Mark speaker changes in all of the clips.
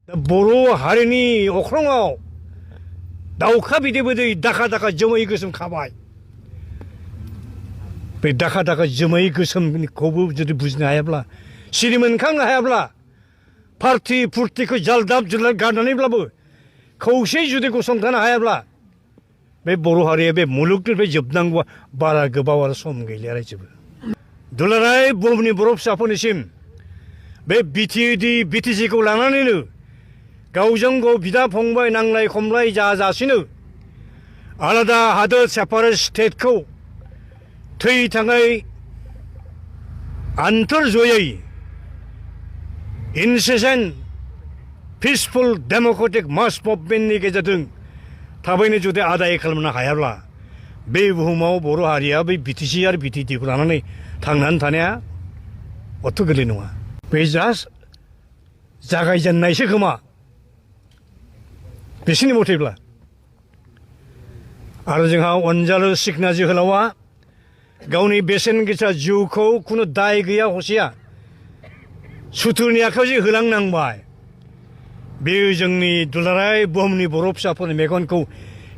Speaker 1: बर' हारिनि अख्राङाव दाउखा बिदै बिदै दाखा दाखा जोमै गोसोम खाबाय। बे दाखा दाखा जोमै गोसोमखौबो जुदि बुजिनो हायाब्ला, सिरि मोनखांनो हायाब्ला, पार्टि फुर्तिखौ जालदाब जुलाद गारनानैब्लाबो खौसेयै जुदि गसंथानो हायाब्ला, बे बर' हारिया बे मुलुगनिफ्राय जोबनांगौआ बारा गोबाव आरो सम गैलिया रायजोबो। दुलाराय बुहुमनि बर' फिसाफोरनिसिम बे बिटिसिखौ लानानैनो गावजों गाव बिदा फंबाय नांलाय खमलाय जाजासिनो आलादा हादोर सेपारेट स्टेटखौ थै थाङै आन्तर जयै इनसेसेन्ट पिसफुल डेम'क्रेटिक मास मुभमेन्टनि गेजेरजों थाबैनो जुदि आदाय खालामनो हायाब्ला, बे बुहुमाव बर' हारिया बै बिटिसि आरो बिटिडिखौ लानानै थांनानै थानाया अथ' गोरलै नङा। बे जास्ट जागायजेननायसो खोमा बिसोरनि मथेब्ला। आरो जोंहा अनजालु सिखना जोहोलावा गावनि बेसेन गोसा जिउखौ खुनु दाय गैया हसिया सुथुरनि आखायाव होलांनांबाय। बेयो जोंनि दुलाराय बुहुमनि बर' फिसाफोरनि मेगनखौ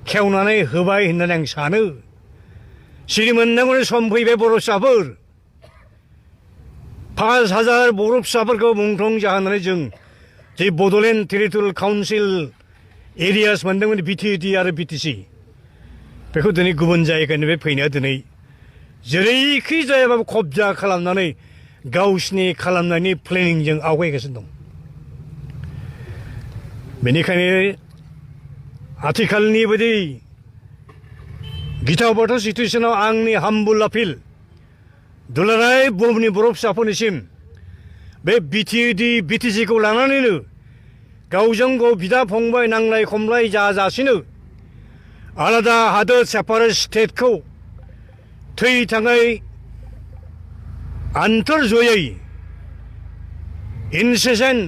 Speaker 1: खेवनानै होबाय होननानै आं सानो। सिरि मोननांगौनि सम फैबाय बर' फिसाफोर। 5,000 बर' फिसाफोरखौ मुंख्लं जाहोनानै जों जे बड'लेण्ड टेरिटरियेल काउन्सिल एरियास मोनदोंमोन बिटिएडि आरो बिटिसि, बेखौ दिनै गुबुन जायगानिफ्राय फैनाया दिनै जेरैखि जायाबाबो कब्जा खालामनानै गावसिनि खालामनायनि प्लेनिंजों आवगायगासिनो दं। बेनिखायनो आथिखालनि बायदि गिथाव बाथाव सिटुएसनाव आंनि हाम्बल आपिल दुलाराय बुहुमनि बर' फिसाफोरनिसिम बे बिटिएडि बिटिसिखौ लानानैनो गावजों गाव बिदा फंबाय नांलाय खमलाय जाजासिनो आलादा हादोर सेपारेट स्टेटखौ थै थाङै आन्तर जयै इनसेसेन्ट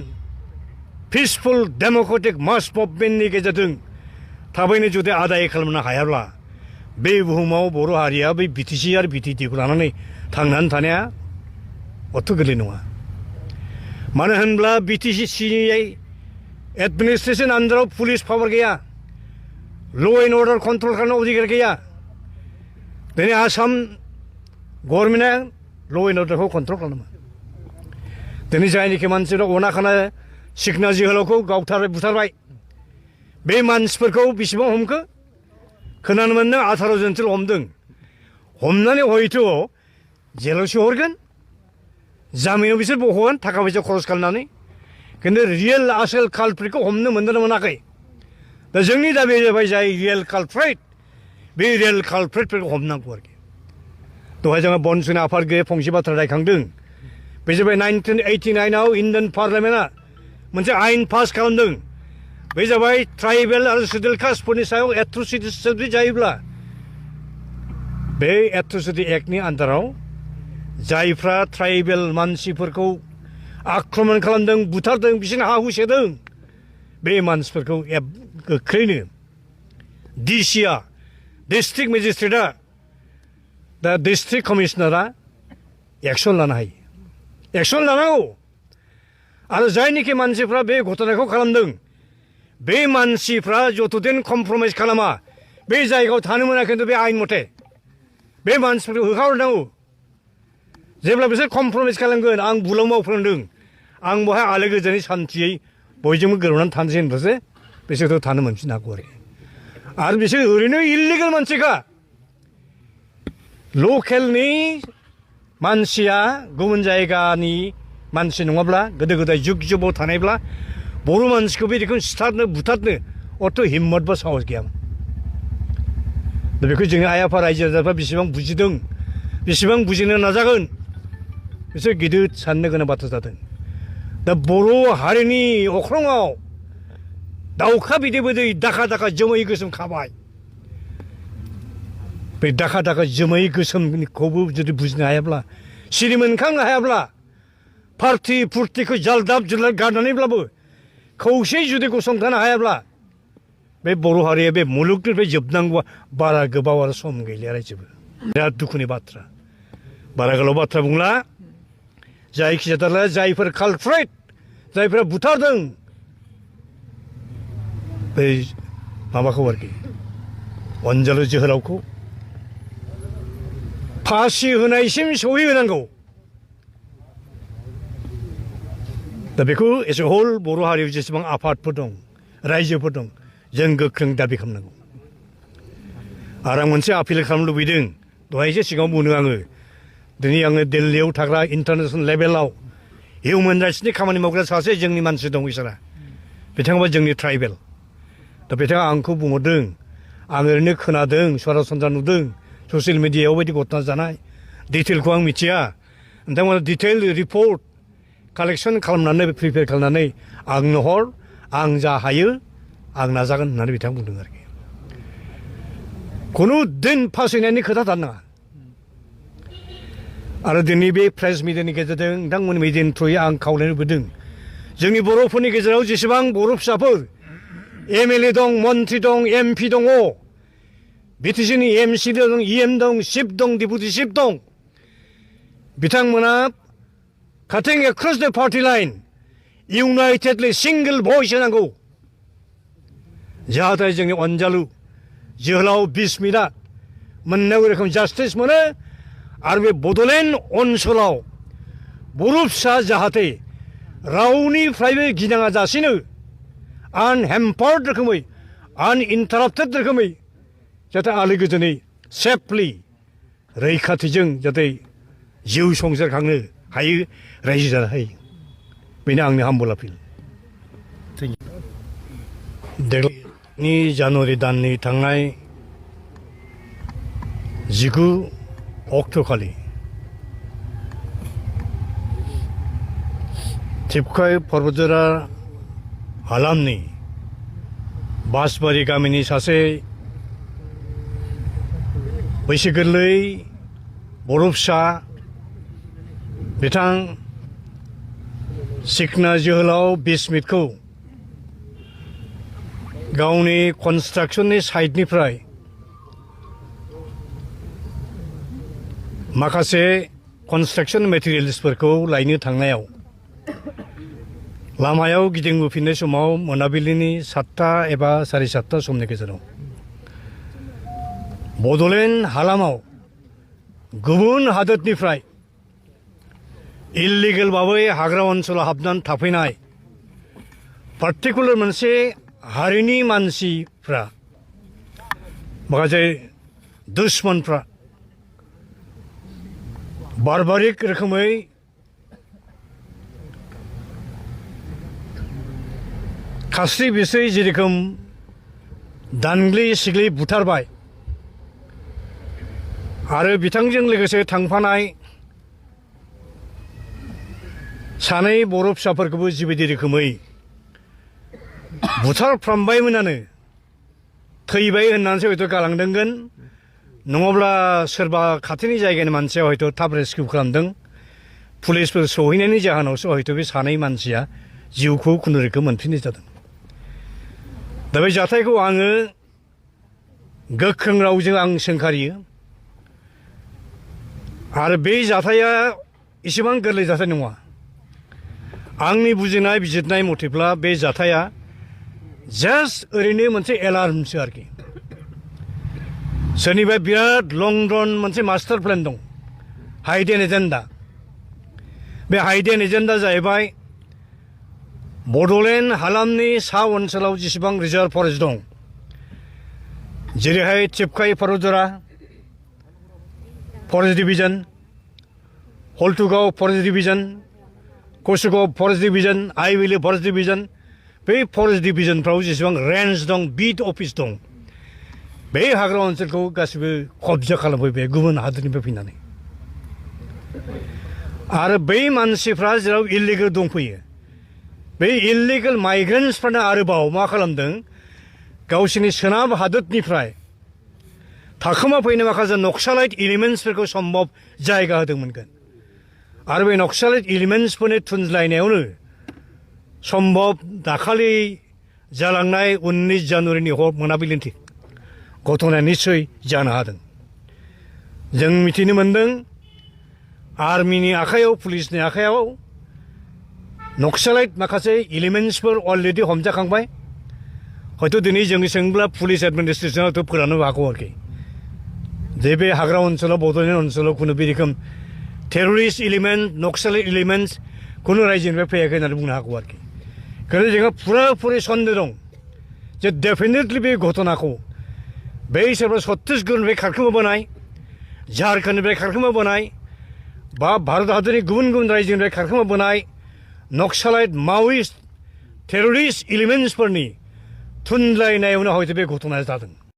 Speaker 1: पिसफुल डेम'क्रेटिक मास मुभमेन्टनि गेजेरजों थाबैनो जुदि आदाय खालामनो हायाब्ला, बे बुहुमाव बर' हारिया बै बिटिसि आरो बिटिडिखौ लानानै थांनानै थानाया अथ' गोरलै नङा। मानो होनब्ला बिटिसि एडमिनिस्ट्रेसन आन्दाराव पुलिस पावार गैया, ल' एन्ड अर्डार कन्ट्रल खालामनो अधिकार गैया। दिनै आसाम गभर्नमेन्टआ ल' एन्ड अर्डारखौ कन्ट्रल खालामो। दिनै जायनिखि मानसिफ्रा अना खाना सिखना जोहोलावखौ गावथारबाय बुथारबाय, बे मानसिफोरखौ बेसेबां हमखो खोनानो मोनदों 18 जनसोल' हमदों। हमनानै हयथ' जेलावसो हरगोन, जामिनाव बिसोर बहगोन थाखा फैसा खरस खालामनानै, खिन्थु रियेल आसोल कालप्रिटखौ हमनो मोनदोंना मोनाखै। दा जोंनि दाबिया जाबाय जाय रियेल कालप्रिट, बे रियेल कालप्रिटफोरखौ हमनांगौ आरोखि। दहाय जोंहा बनसुनि आफादगिरिया फंसे बाथ्रा रायखांदों, बे जाबाय 1989आव इण्डियान पार्लियामेन्टआ मोनसे आयेन पास खालामदों। बे जाबाय ट्राइबेल आरो सिडुल कास्टफोरनि सायाव एट्रसिटि जुदि जायोब्ला, बे एट्रसिटि एक्टनि आन्दाराव जायफ्रा ट्राइबेल मानसिफोरखौ आक्रमण खालामदों, बुथारदों, बिसोरनि हा हु सेदों, बे मानसिफोरखौ गोख्रैनो डिसिआ डिस्ट्रिक्ट मेजिस्ट्रेटआ दा डिस्ट्रिक्ट कमिशनारा एक्सन लानो हायो, एक्सन लानांगौ। आरो जायनिखि मानसिफ्रा बे घटनाखौ खालामदों, बे मानसिफ्रा जतदिन कमप्रमाइज खालामा बे जायगायाव थानो मोना, खिन्थु बे आयेन मथे बे मानसिफोरखौ होखारहरनांगौ। जेब्ला बिसोर कमप्रमाइज खालामगोन, आं बुलाव मावफ्लांदों, आं बहाय आलो गोजोनै सान्थियै बयजोंबो गोरोबनानै थानोसै होनब्लासो बिसोरथ' थानो मोनफिननो हागौ आरो बिसोर ओरैनो इलिगेल मानसिखा। लकेलनि मानसिया गुबुन जायगानि मानसि नङाब्ला, गोदो गोदाय जुग जुगाव थानायब्ला बर' मानसिखौ बेखौ सिथारनो बुथारनो अथ' हिम्मत बा साहस गैयामोन। दा बेखौ जोंनि आइ आफा रायजो राजाफ्रा बेसेबां बुजिदों, बेसेबां बुजिनो नाजागोन, बिसोर गिदिर साननो गोनां बाथ्रा जादों। दा बर' हारिनि अख्राङाव दाउखा बिदै बिदै दाखा दाखा जोमै गोसोम खाबाय। बे दाखा दाखा जोमै गोसोमखौबो जुदि बुजिनो हायाब्ला, सिरि मोनखांनो हायाब्ला, पार्टि फुर्तिखौ जालदाब जुलाद गारनानैब्लाबो खौसेयै जुदि गसंथानो हायाब्ला, बे बर' हारिया बे मुलुगनिफ्राय जोबनांगौआ बारा गोबाव आरो सम गैलिया रायजोबो। बिराद दुखुनि बाथ्रा। बारा गोलाव बाथ्रा बुंला। जायखिजाया जायफोर कालप्रिट, जायफोरा बुथारदों, बै माबाखौ आरोखि अनजालु जोहोलावखौ फासि होनायसिम सहैहोनांगौ। दा बेखौ एस ए हल बर' हारियाव जेसेबां आफादफोर दं रायजोफोर दं जों गोख्रों दाबि खालामनांगौ। आरो आं मोनसे आपिल खालामनो लुबैदों, दहायसो सिगाङाव बुंदों आङो, दिनै आङो दिल्लीयाव थाग्रा इन्टारनेसनेल लेभेलाव हिउमेन राइट्सनि खामानि मावग्रा सासे जोंनि मानसि दं बिसोरा, बिथाङाबा जोंनि ट्राइबेल। दा बिथाङा आंखौ बुंहरदों, आं ओरैनो खोनादों, सरासनस्रा नुदों ससियेल मिडियायाव बायदि घटना जानाय, डिटेलखौ आं मिथिया, नोंथांमोना डिटेल रिपर्ट कालेक्सन खालामनानै प्रिपेयार खालामनानै आंनो हर, आं जा हायो आं नाजागोन होननानै बिथाङा बुंदों आरोखि। खुनु दिन फासयनायनि खोथा थानाङा। आरो दिनै बे प्रेस मिडियानि गेजेरजों नोंथांमोननि मिडियानि थ्रुयै आं खावलायनो लुबैदों, जोंनि बर'फोरनि गेजेराव जेसेबां बर' फिसाफोर एमएलए दं, मन्त्रि दं, एमपि दङ, बिटिसिनि एमसि दं, इएम दं, चिफ दं, डेपुटि चिफ दं, बिथांमोना काटिं एक्रस द पार्टि लाइन इउनाइटेडलि सिंगल भइस होनांगौ, जाहाथे जोंनि अनजालु जोहोलाव बिस्मितआ मोननांगौ रोखोम जास्टिस मोनो। आरो बे बड'लेण्ड ओनसोलाव बर' फिसा जाहाथे रावनिफ्रायबो गिनाङा जासिनो आनहेम्पार्ड रोखोमै, आनइन्टाराप्टेड रोखोमै जाहाथे आलो गोजोनै सेफलि रैखाथिजों जाहाथे जिउ संसार खांनो हायो, रायजो जानो हायो, बेनो आंनि हाम्बल आपिल। देग्लायनि जानुवारि दाननि थांनाय 19 अक्ट'खालि टिपकाय पर्बतजरा हालामनि बासबारि गामिनि सासे बैसो गोरलै बर' फिसा बिथां सिखना जोहोलाव बिस्मितखौ गावनि कनस्ट्राक्शननि साइटनिफ्राय माखासे कनस्ट्राक्शन मेटेरियल्सफोरखौ लायनो थांनायाव लामायाव गिदिंबोफिननाय समाव मोनाबिलिनि 7टा एबा 7:30 समनि गेजेराव बड'लेण्ड हालामाव गुबुन हादोरनिफ्राय इल्लिगेल भाबै हाग्रा ओनसोलाव हाबनानै थाफैनाय पार्टिकुलार मोनसे हारिनि मानसिफ्रा, माखासे दुश्मनफ्रा बारबारिक रोखोमै खास्रि बिस्रि जेरोखोम दानग्लि सिग्लि बुथारबाय आरो बिथांजों लोगोसे थांफानाय सानै बर' फिसाफोरखौबो जिबायदि रोखोमै बुथारफ्रामबायमोनानो, थैबाय होननानैसो हयथ' गालांदोंगोन, नङाब्ला सोरबा खाथिनि जायगानि मानसिया हयथ' थाब रेस्किउ खालामदों, पुलिसफोर सहैनायनि जाहोनावसो हयथ' बे सानै मानसिया जिउखौ खुनुरोखोम मोनफिननाय जादों। दा बे जाथायखौ आङो गोख्रों रावजों आं सोंखारियो आरो बे जाथाया एसेबां गोरलै जाथाय नङा। आंनि बुजिनाय बिजिरनाय मथेब्ला बे जाथाया जास्ट ओरैनो मोनसे एलार्मसो आरोखि। सोरनिबा बिराद लं रन मोनसे मास्टार प्लेन दं, हाइडेन एजेन्डा। बे हाइडेन एजेन्डा जाहैबाय बड'लेण्ड हालामनि सा ओनसोलाव जेसेबां रिजार्भ फरेस्ट दं, जेरैहाय टिपकाय Parbatjhora forest division, Haltugaon forest division, Kachugaon forest division, आइविली फरेस्ट डिभिजन, बे फरेस्ट डिभिजनफ्राव जेसेबां रेन्ज दं, बिट अफिस दं, बे हाग्रा ओनसोलखौ गासिबो कब्जा खालामफैबाय गुबुन हादोरनिफ्राय फैनानै। आरो बै मानसिफ्रा जेराव इल्लिगेल दंफैयो, बे इल्लिगेल माइग्रेन्ट्सफ्रानो आरोबाव मा खालामदों, गावसोरनि सोनाब हादोरनिफ्राय थाखोमा फैनाय माखासे नक्सालाइट एलिमेन्ट्सफोरखौ सम्भब जायगा होदोंमोनगोन। आरो बे नक्सालाइट एलिमेन्ट्सफोरनि थुनज्लायनायावनो सम्भब दाखालि जालांनाय 19 जानुवारिनि मोनाबिलिनि घटनाया निस्सय जानो हादों। जों मिथिनो मोन्दों आर्मिनि आखायाव, पुलिसनि आखायाव नक्सालाइट माखासे एलिमेन्ट्सफोर अलरेडि हमजाखांबाय। हयथ' दिनै जों सोंब्ला पुलिस एडमिनिस्ट्रेसनाव थ' फोरानो हागौ आरोखि जे बे हाग्रा ओनसोलाव बड'लेण्ड ओनसोलाव खुनु बे रोखोम टेररिस्ट एलिमेन्ट नक्सालाइट एलिमेन्टस खुनु रायजोनिफ्राय फैयाखै होननानै बुंनो हागौ आरोखि ओंखायनो जोंहा फुराफुरि सन्देह दं जे डेफिनेटलि बे घटनाखौ बै सोरबा छत्तीसगढ़निफ्राय खारखोमाबोनाय झारखन्डनिफ्राय खारखोमाबोनाय बा भारत हादरनि गुबुन गुबुन रायजोनिफ्राय खारखोमाबोनाय नक्सालाइट मावइस्ट टेररिस्ट एलिमेन्टसफोरनि थुनलायनायावनो हयथ' बे घटनाया जादों